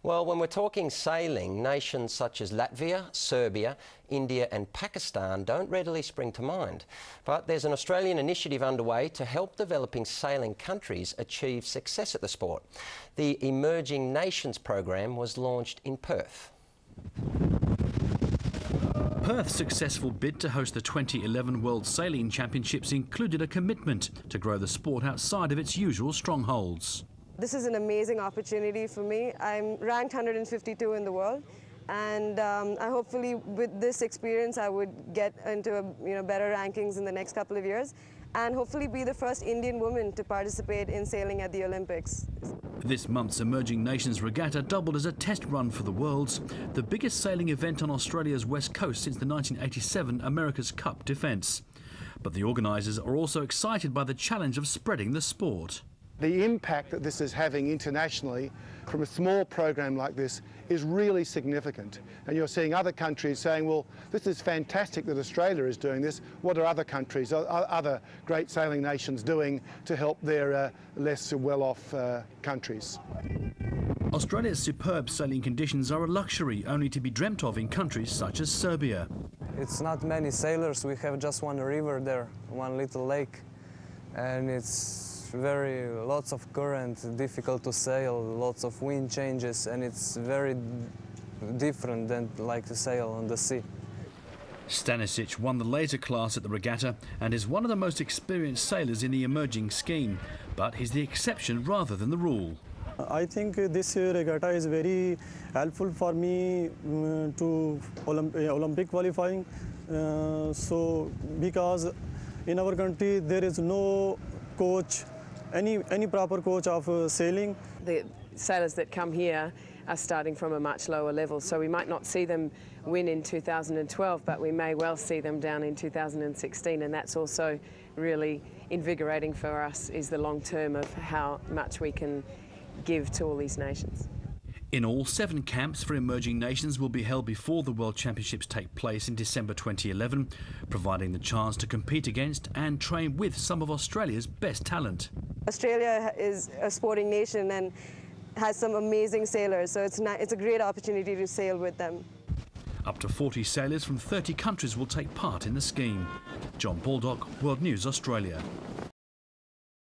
Well, when we're talking sailing, nations such as Latvia, Serbia, India and Pakistan don't readily spring to mind. But there's an Australian initiative underway to help developing sailing countries achieve success at the sport. The Emerging Nations program was launched in Perth. Perth's successful bid to host the 2011 World Sailing Championships included a commitment to grow the sport outside of its usual strongholds. This is an amazing opportunity for me. I'm ranked 152 in the world, and I hopefully with this experience I would get into better rankings in the next couple of years, and hopefully be the first Indian woman to participate in sailing at the Olympics. This month's Emerging Nations Regatta doubled as a test run for the Worlds, the biggest sailing event on Australia's west coast since the 1987 America's Cup defence. But the organisers are also excited by the challenge of spreading the sport. The impact that this is having internationally from a small program like this is really significant. And you're seeing other countries saying, well, this is fantastic that Australia is doing this. What are other countries, other great sailing nations doing to help their less well-off countries? Australia's superb sailing conditions are a luxury only to be dreamt of in countries such as Serbia. It's not many sailors. We have just one river there, one little lake, and it's lots of current, difficult to sail, lots of wind changes, and it's very different than like to sail on the sea. Stanisic won the laser class at the regatta and is one of the most experienced sailors in the emerging scheme, but he's the exception rather than the rule. I think this regatta is very helpful for me to Olympic qualifying. Because in our country there is no coach, any proper coach of sailing. The sailors that come here are starting from a much lower level, so we might not see them win in 2012, but we may well see them down in 2016, and that's also really invigorating for us, is the long term of how much we can give to all these nations. In all, 7 camps for emerging nations will be held before the World Championships take place in December 2011, providing the chance to compete against and train with some of Australia's best talent. Australia is a sporting nation and has some amazing sailors, so it's a great opportunity to sail with them. Up to 40 sailors from 30 countries will take part in the scheme. John Baldock, World News Australia.